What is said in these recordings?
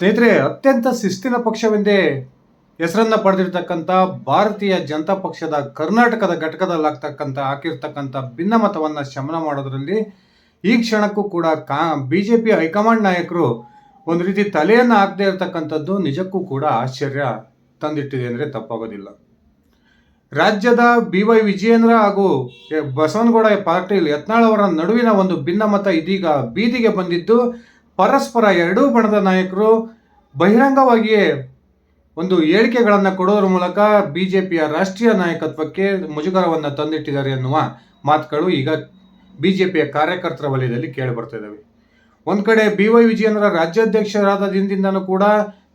ಸ್ನೇಹಿತರೆ, ಅತ್ಯಂತ ಶಿಸ್ತಿನ ಪಕ್ಷವೆಂದೇ ಹೆಸರನ್ನ ಪಡೆದಿರ್ತಕ್ಕಂಥ ಭಾರತೀಯ ಜನತಾ ಪಕ್ಷದ ಕರ್ನಾಟಕದ ಘಟಕದಲ್ಲಾಗ್ತಕ್ಕಂಥ ಹಾಕಿರ್ತಕ್ಕಂಥ ಭಿನ್ನಮತವನ್ನು ಶಮನ ಮಾಡೋದ್ರಲ್ಲಿ ಈ ಕ್ಷಣಕ್ಕೂ ಕೂಡ ಬಿಜೆಪಿ ಹೈಕಮಾಂಡ್ ನಾಯಕರು ಒಂದು ರೀತಿ ತಲೆಯನ್ನು ಹಾಕದೇ ಇರತಕ್ಕಂಥದ್ದು ನಿಜಕ್ಕೂ ಕೂಡ ಆಶ್ಚರ್ಯ ತಂದಿಟ್ಟಿದೆ ಅಂದರೆ ತಪ್ಪಾಗೋದಿಲ್ಲ. ರಾಜ್ಯದ BY ವಿಜಯೇಂದ್ರ ಹಾಗೂ ಬಸವನಗೌಡ ಪಾಟೀಲ್ ಯತ್ನಾಳ್ ಅವರ ನಡುವಿನ ಒಂದು ಭಿನ್ನಮತ ಇದೀಗ ಬೀದಿಗೆ ಬಂದಿದ್ದು, ಪರಸ್ಪರ ಎರಡೂ ಬಣದ ನಾಯಕರು ಬಹಿರಂಗವಾಗಿಯೇ ಒಂದು ಹೇಳಿಕೆಗಳನ್ನು ಕೊಡೋದ್ರ ಮೂಲಕ ಬಿಜೆಪಿಯ ರಾಷ್ಟ್ರೀಯ ನಾಯಕತ್ವಕ್ಕೆ ಮುಜುಗರವನ್ನು ತಂದಿಟ್ಟಿದ್ದಾರೆ ಎನ್ನುವ ಮಾತುಗಳು ಈಗ ಬಿಜೆಪಿಯ ಕಾರ್ಯಕರ್ತರ ವಲಯದಲ್ಲಿ ಕೇಳಿ ಬರ್ತಾ ಇದ್ದಾವೆ. ಒಂದು ಕಡೆ BY ವಿಜಯೇಂದ್ರ ರಾಜ್ಯಾಧ್ಯಕ್ಷರಾದ ದಿನದಿಂದನೂ ಕೂಡ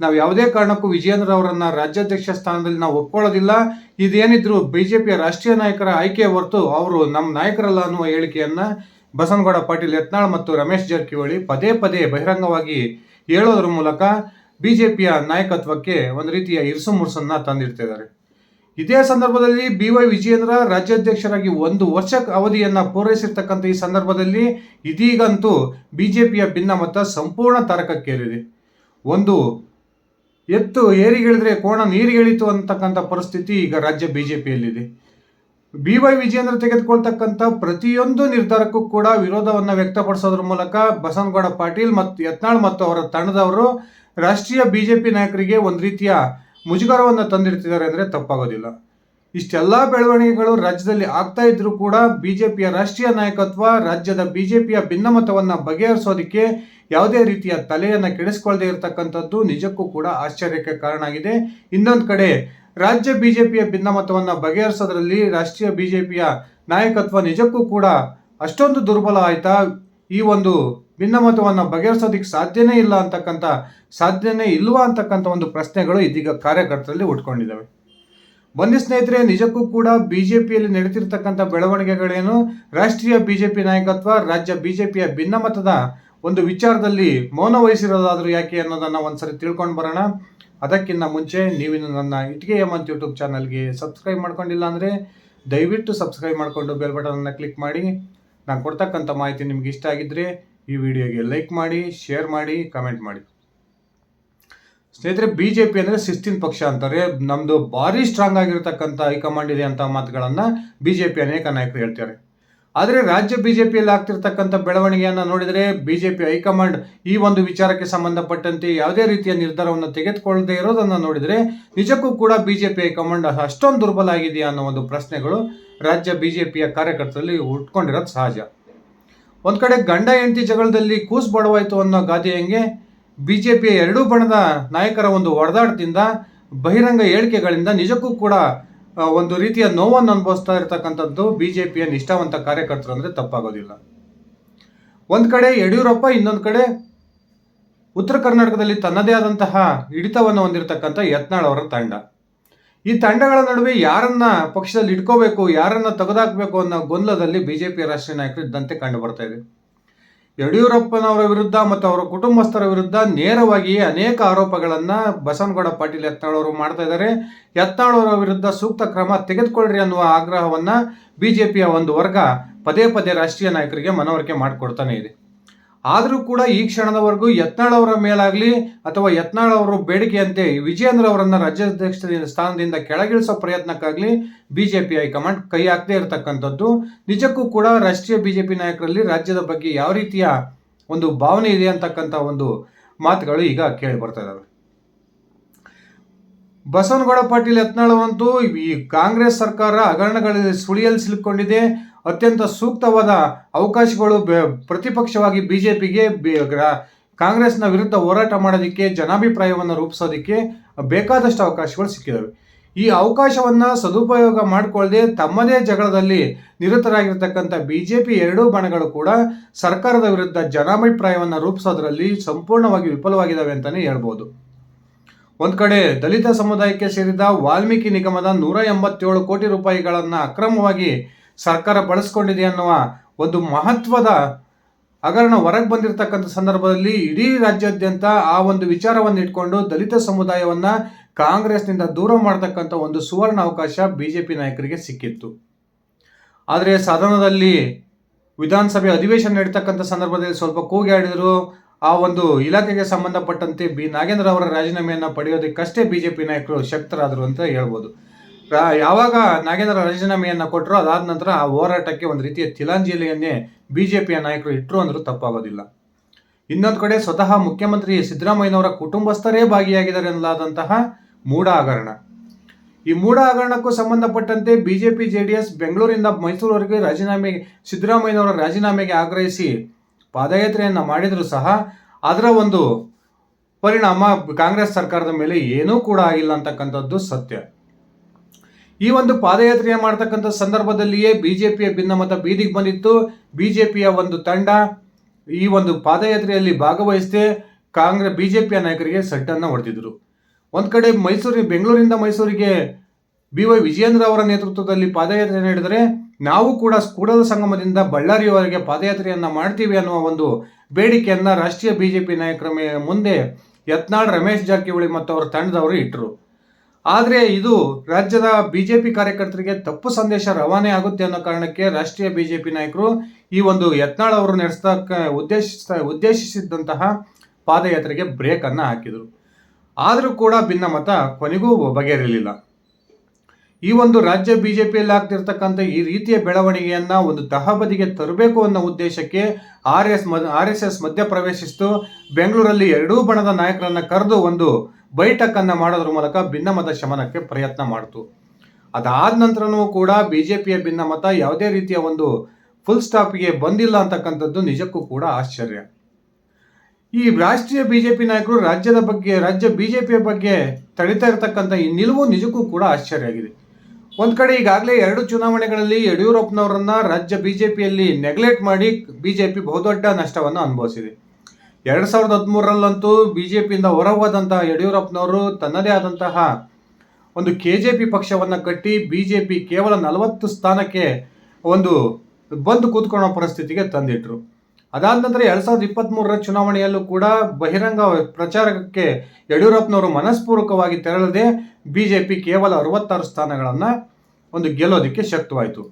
ನಾವು ಯಾವುದೇ ಕಾರಣಕ್ಕೂ ವಿಜಯೇಂದ್ರ ಅವರನ್ನ ರಾಜ್ಯಾಧ್ಯಕ್ಷ ಸ್ಥಾನದಲ್ಲಿ ನಾವು ಒಪ್ಕೊಳ್ಳೋದಿಲ್ಲ, ಇದೇನಿದ್ರು ಬಿಜೆಪಿಯ ರಾಷ್ಟ್ರೀಯ ನಾಯಕರ ಆಯ್ಕೆ ಹೊರತು ಅವರು ನಮ್ಮ ನಾಯಕರಲ್ಲ ಅನ್ನುವ ಹೇಳಿಕೆಯನ್ನ ಬಸವನಗೌಡ ಪಾಟೀಲ್ ಯತ್ನಾಳ್ ಮತ್ತು ರಮೇಶ್ ಜಾರಕಿಹೊಳಿ ಪದೇ ಪದೇ ಬಹಿರಂಗವಾಗಿ ಹೇಳೋದ್ರ ಮೂಲಕ ಬಿಜೆಪಿಯ ನಾಯಕತ್ವಕ್ಕೆ ಒಂದು ರೀತಿಯ ಇರುಸು ಮುರುಸನ್ನ ತಂದಿಡ್ತಿದ್ದಾರೆ. ಇದೇ ಸಂದರ್ಭದಲ್ಲಿ BY ವಿಜಯೇಂದ್ರ ರಾಜ್ಯಾಧ್ಯಕ್ಷರಾಗಿ 1 ವರ್ಷ ಅವಧಿಯನ್ನ ಪೂರೈಸಿರ್ತಕ್ಕಂಥ ಈ ಸಂದರ್ಭದಲ್ಲಿ ಇದೀಗಂತೂ ಬಿಜೆಪಿಯ ಭಿನ್ನಮತ ಸಂಪೂರ್ಣ ತಾರಕಕ್ಕೇರಿದೆ. ಒಂದು ಎತ್ತು ಏರಿಗಿಳಿದ್ರೆ ಕೋಣ ನೀರಿಗಿಳಿತು ಅಂತಕ್ಕಂಥ ಪರಿಸ್ಥಿತಿ ಈಗ ರಾಜ್ಯ ಬಿಜೆಪಿಯಲ್ಲಿದೆ. BY ವಿಜಯೇಂದ್ರ ತೆಗೆದುಕೊಳ್ತಕ್ಕಂಥ ಪ್ರತಿಯೊಂದು ನಿರ್ಧಾರಕ್ಕೂ ಕೂಡ ವಿರೋಧವನ್ನು ವ್ಯಕ್ತಪಡಿಸೋದ್ರ ಮೂಲಕ ಬಸವನಗೌಡ ಪಾಟೀಲ್ ಮತ್ತು ಯತ್ನಾಳ್ ಮತ್ತು ಅವರ ತಂಡದವರು ರಾಷ್ಟ್ರೀಯ ಬಿಜೆಪಿ ನಾಯಕರಿಗೆ ಒಂದು ರೀತಿಯ ಮುಜುಗರವನ್ನು ತಂದಿಡ್ತಿದ್ದಾರೆ ಅಂದರೆ ತಪ್ಪಾಗೋದಿಲ್ಲ. ಇಷ್ಟೆಲ್ಲ ಬೆಳವಣಿಗೆಗಳು ರಾಜ್ಯದಲ್ಲಿ ಆಗ್ತಾ ಇದ್ರೂ ಕೂಡ ಬಿಜೆಪಿಯ ರಾಷ್ಟ್ರೀಯ ನಾಯಕತ್ವ ರಾಜ್ಯದ ಬಿಜೆಪಿಯ ಭಿನ್ನಮತವನ್ನು ಬಗೆಹರಿಸೋದಕ್ಕೆ ಯಾವುದೇ ರೀತಿಯ ತಲೆಯನ್ನು ಕೆಡಿಸ್ಕೊಳ್ಳದೆ ಇರತಕ್ಕಂಥದ್ದು ನಿಜಕ್ಕೂ ಕೂಡ ಆಶ್ಚರ್ಯಕ್ಕೆ ಕಾರಣ ಆಗಿದೆ. ಇನ್ನೊಂದು ಕಡೆ ರಾಜ್ಯ ಬಿಜೆಪಿಯ ಭಿನ್ನಮತವನ್ನು ಬಗೆಹರಿಸೋದ್ರಲ್ಲಿ ರಾಷ್ಟ್ರೀಯ ಬಿಜೆಪಿಯ ನಾಯಕತ್ವ ನಿಜಕ್ಕೂ ಕೂಡ ಅಷ್ಟೊಂದು ದುರ್ಬಲ ಆಯ್ತಾ, ಈ ಒಂದು ಭಿನ್ನಮತವನ್ನು ಬಗೆಹರಿಸೋದಕ್ಕೆ ಸಾಧ್ಯನೇ ಇಲ್ವಾ ಅಂತಕ್ಕಂಥ ಒಂದು ಪ್ರಶ್ನೆಗಳು ಇದೀಗ ಕಾರ್ಯಕರ್ತರಲ್ಲಿ ಉಟ್ಕೊಂಡಿದ್ದಾವೆ. ಬನ್ನಿ ಸ್ನೇಹಿತರೆ, ನಿಜಕ್ಕೂ ಕೂಡ ಬಿಜೆಪಿಯಲ್ಲಿ ನಡೀತಿರ್ತಕ್ಕಂಥ ಬೆಳವಣಿಗೆಗಳೇನು, ರಾಷ್ಟ್ರೀಯ ಬಿಜೆಪಿ ನಾಯಕತ್ವ ರಾಜ್ಯ ಬಿಜೆಪಿಯ ಭಿನ್ನಮತದ ಒಂದು ವಿಚಾರದಲ್ಲಿ ಮೌನ ವಹಿಸಿರೋದಾದ್ರೂ ಯಾಕೆ ಅನ್ನೋದನ್ನು ಒಂದ್ಸರಿ ತಿಳ್ಕೊಂಡು ಬರೋಣ. ಅದಕ್ಕಿಂತ ಮುಂಚೆ ನೀವಿನ್ನು ನನ್ನ ಇಟ್ಗೆ ಹೇಮಂತ್ ಯೂಟ್ಯೂಬ್ ಚಾನಲ್ಗೆ ಸಬ್ಸ್ಕ್ರೈಬ್ ಮಾಡ್ಕೊಂಡಿಲ್ಲ ಅಂದರೆ ದಯವಿಟ್ಟು ಸಬ್ಸ್ಕ್ರೈಬ್ ಮಾಡಿಕೊಂಡು ಬೆಲ್ ಬಟನನ್ನು ಕ್ಲಿಕ್ ಮಾಡಿ. ನಾನು ಕೊಡ್ತಕ್ಕಂಥ ಮಾಹಿತಿ ನಿಮ್ಗೆ ಇಷ್ಟ ಆಗಿದ್ದರೆ ಈ ವಿಡಿಯೋಗೆ ಲೈಕ್ ಮಾಡಿ, ಶೇರ್ ಮಾಡಿ, ಕಮೆಂಟ್ ಮಾಡಿ. ಸ್ನೇಹಿತರೆ, ಬಿಜೆಪಿ ಅಂದರೆ ಶಿಸ್ತಿನ ಪಕ್ಷ ಅಂತಾರೆ. ನಮ್ಮದು ಭಾರಿ ಸ್ಟ್ರಾಂಗ್ ಆಗಿರತಕ್ಕಂಥ ಹೈಕಮಾಂಡ್ ಇದೆ ಅಂತ ಮಾತುಗಳನ್ನು ಬಿಜೆಪಿ ಅನೇಕ ನಾಯಕರು ಹೇಳ್ತಾರೆ. ಆದರೆ ರಾಜ್ಯ ಬಿಜೆಪಿಯಲ್ಲಿ ಆಗ್ತಿರ್ತಕ್ಕಂಥ ಬೆಳವಣಿಗೆಯನ್ನು ನೋಡಿದರೆ ಬಿಜೆಪಿ ಹೈಕಮಾಂಡ್ ಈ ಒಂದು ವಿಚಾರಕ್ಕೆ ಸಂಬಂಧಪಟ್ಟಂತೆ ಯಾವುದೇ ರೀತಿಯ ನಿರ್ಧಾರವನ್ನು ತೆಗೆದುಕೊಳ್ಳದೆ ಇರೋದನ್ನು ನೋಡಿದರೆ ನಿಜಕ್ಕೂ ಕೂಡ ಬಿಜೆಪಿ ಹೈಕಮಾಂಡ್ ಅಷ್ಟೊಂದು ದುರ್ಬಲ ಆಗಿದೆಯಾ ಅನ್ನೋ ಒಂದು ಪ್ರಶ್ನೆಗಳು ರಾಜ್ಯ ಬಿಜೆಪಿಯ ಕಾರ್ಯಕರ್ತರಲ್ಲಿ ಉಟ್ಕೊಂಡಿರೋದು ಸಹಜ. ಒಂದು ಕಡೆ ಗಂಡ ಹೆಂಡತಿ ಜಗಳದಲ್ಲಿ ಕೂಸು ಬಡವಾಯಿತು ಅನ್ನೋ ಗಾದೆಯಂಗೆ ಬಿಜೆಪಿಯ ಎರಡೂ ಬಣದ ನಾಯಕರ ಒಂದು ಹೊಡೆದಾಟದಿಂದ ಬಹಿರಂಗ ಹೇಳಿಕೆಗಳಿಂದ ನಿಜಕ್ಕೂ ಕೂಡ ಒಂದು ರೀತಿಯ ನೋವನ್ನು ಅನುಭವಿಸ್ತಾ ಇರತಕ್ಕಂಥದ್ದು ಬಿಜೆಪಿಯ ನಿಷ್ಠಾವಂತ ಕಾರ್ಯಕರ್ತರು ಅಂದರೆ ತಪ್ಪಾಗೋದಿಲ್ಲ. ಒಂದು ಕಡೆ ಯಡಿಯೂರಪ್ಪ, ಇನ್ನೊಂದು ಕಡೆ ಉತ್ತರ ಕರ್ನಾಟಕದಲ್ಲಿ ತನ್ನದೇ ಆದಂತಹ ಹಿಡಿತವನ್ನು ಹೊಂದಿರತಕ್ಕಂಥ ಯತ್ನಾಳ್ ಅವರ ತಂಡ. ಈ ತಂಡಗಳ ನಡುವೆ ಯಾರನ್ನ ಪಕ್ಷದಲ್ಲಿ ಇಟ್ಕೋಬೇಕು, ಯಾರನ್ನ ತೆಗೆದಾಕಬೇಕು ಅನ್ನೋ ಗೊಂದಲದಲ್ಲಿ ಬಿಜೆಪಿಯ ರಾಷ್ಟ್ರೀಯ ನಾಯಕರು ಇದ್ದಂತೆ ಕಂಡು ಬರ್ತಾ ಇದೆ. ಯಡಿಯೂರಪ್ಪನವರ ವಿರುದ್ಧ ಮತ್ತು ಅವರ ಕುಟುಂಬಸ್ಥರ ವಿರುದ್ಧ ನೇರವಾಗಿ ಅನೇಕ ಆರೋಪಗಳನ್ನು ಬಸವನಗೌಡ ಪಾಟೀಲ್ ಯತ್ನಾಳ್ ಅವರು ಮಾಡ್ತಾ ಇದ್ದಾರೆ. ಯತ್ನಾಳ್ ಅವರ ವಿರುದ್ಧ ಸೂಕ್ತ ಕ್ರಮ ತೆಗೆದುಕೊಳ್ಳ್ರಿ ಅನ್ನುವ ಆಗ್ರಹವನ್ನು ಬಿಜೆಪಿಯ ಒಂದು ವರ್ಗ ಪದೇ ಪದೇ ರಾಷ್ಟ್ರೀಯ ನಾಯಕರಿಗೆ ಮನವರಿಕೆ ಮಾಡಿಕೊಡ್ತಾನೆ ಇದೆ. ಆದರೂ ಕೂಡ ಈ ಕ್ಷಣದವರೆಗೂ ಯತ್ನಾಳ್ ಅವರ ಮೇಲಾಗಲಿ ಅಥವಾ ಯತ್ನಾಳ್ ಅವರ ಬೇಡಿಕೆಯಂತೆ ವಿಜಯೇಂದ್ರ ಅವರನ್ನ ರಾಜ್ಯಾಧ್ಯಕ್ಷ ಸ್ಥಾನದಿಂದ ಕೆಳಗಿಳಿಸೋ ಪ್ರಯತ್ನಕ್ಕಾಗಲಿ ಬಿಜೆಪಿ ಹೈಕಮಾಂಡ್ ಕೈ ಹಾಕದೇ ಇರತಕ್ಕಂಥದ್ದು ನಿಜಕ್ಕೂ ಕೂಡ ರಾಷ್ಟ್ರೀಯ ಬಿಜೆಪಿ ನಾಯಕರಲ್ಲಿ ರಾಜ್ಯದ ಬಗ್ಗೆ ಯಾವ ರೀತಿಯ ಒಂದು ಭಾವನೆ ಇದೆ ಅಂತಕ್ಕಂಥ ಒಂದು ಮಾತುಗಳು ಈಗ ಕೇಳಿ ಬರ್ತಾ ಇದ್ದಾವೆ. ಬಸವನಗೌಡ ಪಾಟೀಲ್ ಯತ್ನಾಳ್ ಅವರಂತೂ ಈ ಕಾಂಗ್ರೆಸ್ ಸರ್ಕಾರ ಹಗರಣಗಳಲ್ಲಿ ಸುಳಿಯಲ್ಲಿ ಸಿಲುಕೊಂಡಿದೆ, ಅತ್ಯಂತ ಸೂಕ್ತವಾದ ಅವಕಾಶಗಳು ಪ್ರತಿಪಕ್ಷವಾಗಿ ಬಿಜೆಪಿಗೆ ಕಾಂಗ್ರೆಸ್ನ ವಿರುದ್ಧ ಹೋರಾಟ ಮಾಡೋದಕ್ಕೆ, ಜನಾಭಿಪ್ರಾಯವನ್ನು ರೂಪಿಸೋದಕ್ಕೆ ಬೇಕಾದಷ್ಟು ಅವಕಾಶಗಳು ಸಿಕ್ಕಿದ್ದಾವೆ. ಈ ಅವಕಾಶವನ್ನು ಸದುಪಯೋಗ ಮಾಡಿಕೊಳ್ಳದೆ ತಮ್ಮದೇ ಜಗಳದಲ್ಲಿ ನಿರತರಾಗಿರ್ತಕ್ಕಂಥ ಬಿಜೆಪಿ ಎರಡೂ ಬಣಗಳು ಕೂಡ ಸರ್ಕಾರದ ವಿರುದ್ಧ ಜನಾಭಿಪ್ರಾಯವನ್ನು ರೂಪಿಸೋದ್ರಲ್ಲಿ ಸಂಪೂರ್ಣವಾಗಿ ವಿಫಲವಾಗಿದ್ದಾವೆ ಅಂತಲೇ ಹೇಳ್ಬೋದು. ಒಂದು ಕಡೆ ದಲಿತ ಸಮುದಾಯಕ್ಕೆ ಸೇರಿದ ವಾಲ್ಮೀಕಿ ನಿಗಮದ 187 ಕೋಟಿ ರೂಪಾಯಿಗಳನ್ನು ಅಕ್ರಮವಾಗಿ ಸರ್ಕಾರ ಬಳಸ್ಕೊಂಡಿದೆ ಅನ್ನುವ ಒಂದು ಮಹತ್ವದ ಹಗರಣ ಹೊರಗೆ ಬಂದಿರತಕ್ಕಂಥ ಸಂದರ್ಭದಲ್ಲಿ ಇಡೀ ರಾಜ್ಯಾದ್ಯಂತ ಆ ಒಂದು ವಿಚಾರವನ್ನು ಇಟ್ಕೊಂಡು ದಲಿತ ಸಮುದಾಯವನ್ನು ಕಾಂಗ್ರೆಸ್ನಿಂದ ದೂರ ಮಾಡತಕ್ಕಂಥ ಒಂದು ಸುವರ್ಣ ಅವಕಾಶ ಬಿಜೆಪಿ ನಾಯಕರಿಗೆ ಸಿಕ್ಕಿತ್ತು. ಆದರೆ ಸದನದಲ್ಲಿ ವಿಧಾನಸಭೆ ಅಧಿವೇಶನ ನಡೀತಕ್ಕಂಥ ಸಂದರ್ಭದಲ್ಲಿ ಸ್ವಲ್ಪ ಕೂಗಾಡಿದರು. ಆ ಒಂದು ಇಲಾಖೆಗೆ ಸಂಬಂಧಪಟ್ಟಂತೆ ನಾಗೇಂದ್ರ ಅವರ ರಾಜೀನಾಮೆಯನ್ನು ಪಡೆಯೋದಕ್ಕಷ್ಟೇ ಬಿಜೆಪಿ ನಾಯಕರು ಶಕ್ತರಾದರು ಅಂತ ಹೇಳ್ಬೋದು. ಯಾವಾಗ ನಾಗೇಂದ್ರ ರಾಜೀನಾಮೆಯನ್ನು ಕೊಟ್ಟರು ಅದಾದ ನಂತರ ಆ ಹೋರಾಟಕ್ಕೆ ಒಂದು ರೀತಿಯ ತಿಲಾಂಜಲಿಯನ್ನೇ ಬಿಜೆಪಿಯ ನಾಯಕರು ಇಟ್ಟರು ಅಂದ್ರೂ ತಪ್ಪಾಗೋದಿಲ್ಲ. ಇನ್ನೊಂದು ಕಡೆ ಸ್ವತಃ ಮುಖ್ಯಮಂತ್ರಿ ಸಿದ್ದರಾಮಯ್ಯನವರ ಕುಟುಂಬಸ್ಥರೇ ಭಾಗಿಯಾಗಿದ್ದಾರೆ ಎನ್ನಲಾದಂತಹ ಮೂಢ ಹಗರಣ. ಈ ಮೂಢ ಹಗರಣಕ್ಕೂ ಸಂಬಂಧಪಟ್ಟಂತೆ ಬಿಜೆಪಿ ಜೆಡಿಎಸ್ ಬೆಂಗಳೂರಿಂದ ಮೈಸೂರುವರೆಗೆ ಸಿದ್ದರಾಮಯ್ಯನವರ ರಾಜೀನಾಮೆಗೆ ಆಗ್ರಹಿಸಿ ಪಾದಯಾತ್ರೆಯನ್ನು ಮಾಡಿದರೂ ಸಹ ಅದರ ಒಂದು ಪರಿಣಾಮ ಕಾಂಗ್ರೆಸ್ ಸರ್ಕಾರದ ಮೇಲೆ ಏನೂ ಕೂಡ ಆಗಿಲ್ಲ ಅಂತಕ್ಕಂಥದ್ದು ಸತ್ಯ. ಈ ಒಂದು ಪಾದಯಾತ್ರೆಯ ಮಾಡ್ತಕ್ಕಂಥ ಸಂದರ್ಭದಲ್ಲಿಯೇ ಬಿಜೆಪಿಯ ಭಿನ್ನಮತ ಬೀದಿಗೆ ಬಂದಿತ್ತು. ಬಿಜೆಪಿಯ ಒಂದು ತಂಡ ಈ ಒಂದು ಪಾದಯಾತ್ರೆಯಲ್ಲಿ ಭಾಗವಹಿಸದೆ ಬಿಜೆಪಿಯ ನಾಯಕರಿಗೆ ಸಡ್ಡನ್ನು ಹೊಡೆದಿದ್ರು. ಒಂದು ಕಡೆ ಬೆಂಗಳೂರಿಂದ ಮೈಸೂರಿಗೆ BY ವಿಜಯೇಂದ್ರ ಅವರ ನೇತೃತ್ವದಲ್ಲಿ ಪಾದಯಾತ್ರೆ ನಡೆದರೆ ನಾವು ಕೂಡ ಕೂಡಲ ಸಂಗಮದಿಂದ ಬಳ್ಳಾರಿಯವರೆಗೆ ಪಾದಯಾತ್ರೆಯನ್ನು ಮಾಡ್ತೀವಿ ಅನ್ನುವ ಒಂದು ಬೇಡಿಕೆಯನ್ನು ರಾಷ್ಟ್ರೀಯ ಬಿಜೆಪಿ ನಾಯಕರ ಮುಂದೆ ಯತ್ನಾಳ್, ರಮೇಶ್ ಜಾರಕಿಹೊಳಿ ಮತ್ತು ಅವರ ತಂಡದವರು ಇಟ್ಟರು. ಆದರೆ ಇದು ರಾಜ್ಯದ ಬಿಜೆಪಿ ಕಾರ್ಯಕರ್ತರಿಗೆ ತಪ್ಪು ಸಂದೇಶ ರವಾನೆ ಆಗುತ್ತೆ ಅನ್ನೋ ಕಾರಣಕ್ಕೆ ರಾಷ್ಟ್ರೀಯ ಬಿಜೆಪಿ ನಾಯಕರು ಈ ಒಂದು ಯತ್ನಾಳ್ ಅವರು ಉದ್ದೇಶಿಸಿದ್ದಂತಹ ಪಾದಯಾತ್ರೆಗೆ ಬ್ರೇಕ್ ಅನ್ನು ಹಾಕಿದರು. ಆದರೂ ಕೂಡ ಭಿನ್ನಮತ ಕೊನೆಗೂ ಬಗೆಹರಿಲಿಲ್ಲ. ಈ ಒಂದು ರಾಜ್ಯ ಬಿಜೆಪಿಯಲ್ಲಿ ಆಗ್ತಿರ್ತಕ್ಕಂಥ ಈ ರೀತಿಯ ಬೆಳವಣಿಗೆಯನ್ನ ಒಂದು ತಹಬದಿಗೆ ತರಬೇಕು ಅನ್ನೋ ಉದ್ದೇಶಕ್ಕೆ RSS ಮಧ್ಯಪ್ರವೇಶಿಸಿತು. ಬೆಂಗಳೂರಲ್ಲಿ ಎರಡೂ ಬಣದ ನಾಯಕರನ್ನ ಕರೆದು ಒಂದು ಬೈಠಕನ್ನು ಮಾಡೋದ್ರ ಮೂಲಕ ಭಿನ್ನಮತ ಶಮನಕ್ಕೆ ಪ್ರಯತ್ನ ಮಾಡಿತು. ಅದಾದ ನಂತರನೂ ಕೂಡ ಬಿಜೆಪಿಯ ಭಿನ್ನಮತ ಯಾವುದೇ ರೀತಿಯ ಒಂದು ಫುಲ್ ಸ್ಟಾಪ್ಗೆ ಬಂದಿಲ್ಲ ಅಂತಕ್ಕಂಥದ್ದು ನಿಜಕ್ಕೂ ಕೂಡ ಆಶ್ಚರ್ಯ. ಈ ರಾಷ್ಟ್ರೀಯ ಬಿಜೆಪಿ ನಾಯಕರು ರಾಜ್ಯ ಬಿಜೆಪಿಯ ಬಗ್ಗೆ ತಡಿತಾ ಇರತಕ್ಕಂಥ ಈ ನಿಲುವು ನಿಜಕ್ಕೂ ಕೂಡ ಆಶ್ಚರ್ಯ ಆಗಿದೆ. ಒಂದು ಕಡೆ ಈಗಾಗಲೇ 2 ಚುನಾವಣೆಗಳಲ್ಲಿ ಯಡಿಯೂರಪ್ಪನವರನ್ನ ರಾಜ್ಯ ಬಿಜೆಪಿಯಲ್ಲಿ ನೆಗ್ಲೆಕ್ಟ್ ಮಾಡಿ ಬಿಜೆಪಿ ಬಹುದೊಡ್ಡ ನಷ್ಟವನ್ನು ಅನುಭವಿಸಿದೆ. 2013ರಲ್ಲಂತೂ ಬಿಜೆಪಿಯಿಂದ ಹೊರಹೋದಂತಹ ಯಡಿಯೂರಪ್ಪನವರು ತನ್ನದೇ ಆದಂತಹ ಒಂದು KJP ಪಕ್ಷವನ್ನು ಕಟ್ಟಿ ಬಿಜೆಪಿ ಕೇವಲ 40 ಸ್ಥಾನಕ್ಕೆ ಒಂದು ಬಂದು ಕೂತ್ಕೊಳ್ಳೋ ಪರಿಸ್ಥಿತಿಗೆ ತಂದಿಟ್ರು. ಅದಾದ ನಂತರ 2023ರ ಚುನಾವಣೆಯಲ್ಲೂ ಕೂಡ ಬಹಿರಂಗ ಪ್ರಚಾರಕ್ಕೆ ಯಡಿಯೂರಪ್ಪನವರು ಮನಸ್ಪೂರ್ವಕವಾಗಿ ತೆರಳದೆ ಬಿಜೆಪಿ ಕೇವಲ 66 ಸ್ಥಾನಗಳನ್ನು ಒಂದು ಗೆಲ್ಲೋದಕ್ಕೆ ಶಕ್ತವಾಯಿತು.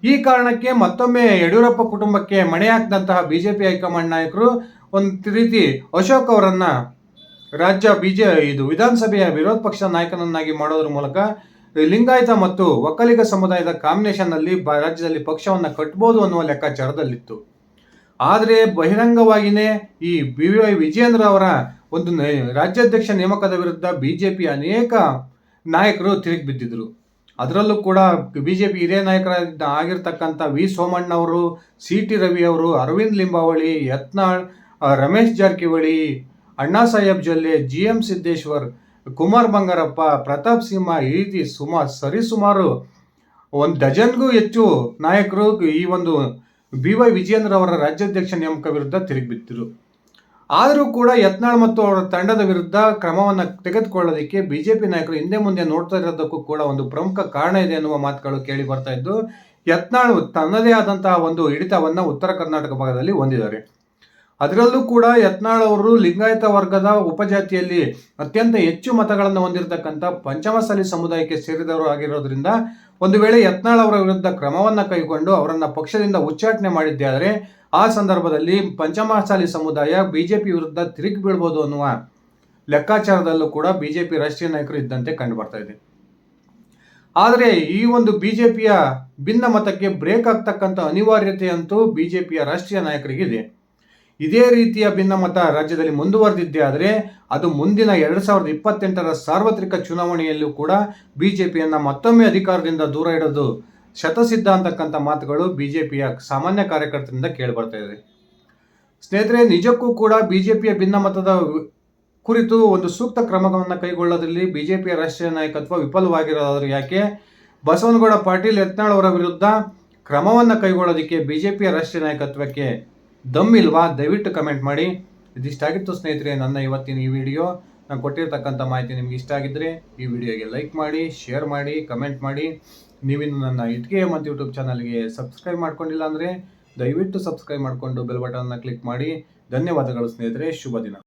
ಈ ಕಾರಣಕ್ಕೆ ಮತ್ತೊಮ್ಮೆ ಯಡಿಯೂರಪ್ಪ ಕುಟುಂಬಕ್ಕೆ ಮಣೆ ಹಾಕಿದಂತಹ ಬಿಜೆಪಿ ಹೈಕಮಾಂಡ್ ನಾಯಕರು ಒಂದು ರೀತಿ ಅಶೋಕ್ ಅವರನ್ನ ವಿಧಾನಸಭೆಯ ವಿರೋಧ ಪಕ್ಷ ನಾಯಕನನ್ನಾಗಿ ಮಾಡೋದ್ರ ಮೂಲಕ ಲಿಂಗಾಯತ ಮತ್ತು ಒಕ್ಕಲಿಗ ಸಮುದಾಯದ ಕಾಂಬಿನೇಷನ್ ನಲ್ಲಿ ರಾಜ್ಯದಲ್ಲಿ ಪಕ್ಷವನ್ನು ಕಟ್ಟಬಹುದು ಅನ್ನುವ ಲೆಕ್ಕಾಚಾರದಲ್ಲಿತ್ತು. ಆದರೆ ಬಹಿರಂಗವಾಗಿಯೇ ಈ BY ವಿಜಯೇಂದ್ರ ಅವರ ಒಂದು ರಾಜ್ಯಾಧ್ಯಕ್ಷ ನೇಮಕದ ವಿರುದ್ಧ ಬಿಜೆಪಿ ಅನೇಕ ನಾಯಕರು ತಿರುಗಿ ಬಿದ್ದಿದ್ರು. ಅದರಲ್ಲೂ ಕೂಡ ಬಿಜೆಪಿ ಹಿರಿಯ ಆಗಿರ್ತಕ್ಕಂಥ ವಿ ಸೋಮಣ್ಣ ಅವರು, CT ರವಿ ಅವರು, ಅರವಿಂದ್ ಲಿಂಬಾವಳಿ, ಯತ್ನಾಳ್, ರಮೇಶ್ ಜಾರಕಿಹೊಳಿ, ಅಣ್ಣಾ ಸಾಹೇಬ್ ಜೊಲ್ಲೆ, GM ಸಿದ್ದೇಶ್ವರ್, ಕುಮಾರ್ ಬಂಗಾರಪ್ಪ, ಪ್ರತಾಪ್ ಸಿಂಹ, ಈ ರೀತಿ ಸರಿಸುಮಾರು 1 ಡಜನ್ಗೂ ಹೆಚ್ಚು ನಾಯಕರು ಈ ಒಂದು BY ವಿಜಯೇಂದ್ರ ಅವರ ರಾಜ್ಯಾಧ್ಯಕ್ಷ ನೇಮಕ ವಿರುದ್ಧ ತಿರುಗಿಬಿದ್ದರು. ಆದರೂ ಕೂಡ ಯತ್ನಾಳ್ ಮತ್ತು ಅವರ ತಂಡದ ವಿರುದ್ಧ ಕ್ರಮವನ್ನು ತೆಗೆದುಕೊಳ್ಳೋದಕ್ಕೆ ಬಿಜೆಪಿ ನಾಯಕರು ಹಿಂದೆ ಮುಂದೆ ನೋಡ್ತಾ ಇರೋದಕ್ಕೂ ಕೂಡ ಒಂದು ಪ್ರಮುಖ ಕಾರಣ ಇದೆ ಎನ್ನುವ ಮಾತುಗಳು ಕೇಳಿ ಬರ್ತಾ ಇದ್ದು, ಯತ್ನಾಳ್ ತನ್ನದೇ ಆದಂತಹ ಒಂದು ಹಿಡಿತವನ್ನು ಉತ್ತರ ಕರ್ನಾಟಕ ಭಾಗದಲ್ಲಿ ಹೊಂದಿದ್ದಾರೆ. ಅದರಲ್ಲೂ ಕೂಡ ಯತ್ನಾಳ್ ಅವರು ಲಿಂಗಾಯತ ವರ್ಗದ ಉಪಜಾತಿಯಲ್ಲಿ ಅತ್ಯಂತ ಹೆಚ್ಚು ಮತಗಳನ್ನು ಹೊಂದಿರತಕ್ಕಂಥ ಪಂಚಮಸಾಲಿ ಸಮುದಾಯಕ್ಕೆ ಸೇರಿದವರು ಆಗಿರೋದ್ರಿಂದ ಒಂದು ವೇಳೆ ಯತ್ನಾಳ್ ಅವರ ವಿರುದ್ಧ ಕ್ರಮವನ್ನು ಕೈಗೊಂಡು ಅವರನ್ನು ಪಕ್ಷದಿಂದ ಉಚ್ಚಾಟನೆ ಮಾಡಿದ್ದೇ ಆದರೆ ಆ ಸಂದರ್ಭದಲ್ಲಿ ಪಂಚಮಸಾಲಿ ಸಮುದಾಯ ಬಿಜೆಪಿ ವಿರುದ್ಧ ತಿರುಗಿ ಬೀಳ್ಬೋದು ಅನ್ನುವ ಲೆಕ್ಕಾಚಾರದಲ್ಲೂ ಕೂಡ ಬಿಜೆಪಿ ರಾಷ್ಟ್ರೀಯ ನಾಯಕರು ಇದ್ದಂತೆ ಕಂಡು ಬರ್ತಾ ಇದೆ. ಆದರೆ ಈ ಒಂದು ಬಿಜೆಪಿಯ ಭಿನ್ನಮತಕ್ಕೆ ಬ್ರೇಕ್ ಆಗ್ತಕ್ಕಂಥ ಅನಿವಾರ್ಯತೆ ಅಂತೂ ಬಿಜೆಪಿಯ ರಾಷ್ಟ್ರೀಯ ನಾಯಕರಿಗಿದೆ. ಇದೇ ರೀತಿಯ ಭಿನ್ನಮತ ರಾಜ್ಯದಲ್ಲಿ ಮುಂದುವರೆದಿದ್ದೇ ಆದರೆ ಅದು ಮುಂದಿನ 2028ರ ಸಾರ್ವತ್ರಿಕ ಚುನಾವಣೆಯಲ್ಲೂ ಕೂಡ ಬಿಜೆಪಿಯನ್ನು ಮತ್ತೊಮ್ಮೆ ಅಧಿಕಾರದಿಂದ ದೂರ ಇಡೋದು ಶತಸಿದ್ಧ ಅಂತಕ್ಕಂಥ ಮಾತುಗಳು ಬಿಜೆಪಿಯ ಸಾಮಾನ್ಯ ಕಾರ್ಯಕರ್ತರಿಂದ ಕೇಳಿಬರ್ತಾ ಇದೆ. ಸ್ನೇಹಿತರೆ, ನಿಜಕ್ಕೂ ಕೂಡ ಬಿಜೆಪಿಯ ಭಿನ್ನಮತದ ಕುರಿತು ಒಂದು ಸೂಕ್ತ ಕ್ರಮವನ್ನು ಕೈಗೊಳ್ಳೋದ್ರಲ್ಲಿ ಬಿಜೆಪಿಯ ರಾಷ್ಟ್ರೀಯ ನಾಯಕತ್ವ ವಿಫಲವಾಗಿರೋದಾದ್ರೆ ಯಾಕೆ? ಬಸವನಗೌಡ ಪಾಟೀಲ್ ಯತ್ನಾಳ್ ಅವರ ವಿರುದ್ಧ ಕ್ರಮವನ್ನು ಕೈಗೊಳ್ಳೋದಕ್ಕೆ ಬಿಜೆಪಿಯ ರಾಷ್ಟ್ರೀಯ ನಾಯಕತ್ವಕ್ಕೆ ದಮ್ಮಿಲ್ವಾ? ದಯವಿಟ್ಟು ಕಮೆಂಟ್ ಮಾಡಿ. ಇದಿಷ್ಟಾಗಿತ್ತು ಸ್ನೇಹಿತರೆ ನನ್ನ ಇವತ್ತಿನ ಈ ವಿಡಿಯೋ. ನಾನು ಕೊಟ್ಟಿರ್ತಕ್ಕಂಥ ಮಾಹಿತಿ ನಿಮ್ಗೆ ಇಷ್ಟ ಆಗಿದ್ದರೆ ಈ ವಿಡಿಯೋಗೆ ಲೈಕ್ ಮಾಡಿ, ಶೇರ್ ಮಾಡಿ, ಕಮೆಂಟ್ ಮಾಡಿ. ನೀವಿನ್ನು ನನ್ನ ಇಟ್ಕೆ ಮತ್ತು ಯೂಟ್ಯೂಬ್ ಚಾನಲ್ಗೆ ಸಬ್ಸ್ಕ್ರೈಬ್ ಮಾಡ್ಕೊಂಡಿಲ್ಲ ಅಂದರೆ ದಯವಿಟ್ಟು ಸಬ್ಸ್ಕ್ರೈಬ್ ಮಾಡಿಕೊಂಡು ಬೆಲ್ ಬಟನ್ನ ಕ್ಲಿಕ್ ಮಾಡಿ. ಧನ್ಯವಾದಗಳು ಸ್ನೇಹಿತರೆ. ಶುಭ ದಿನ.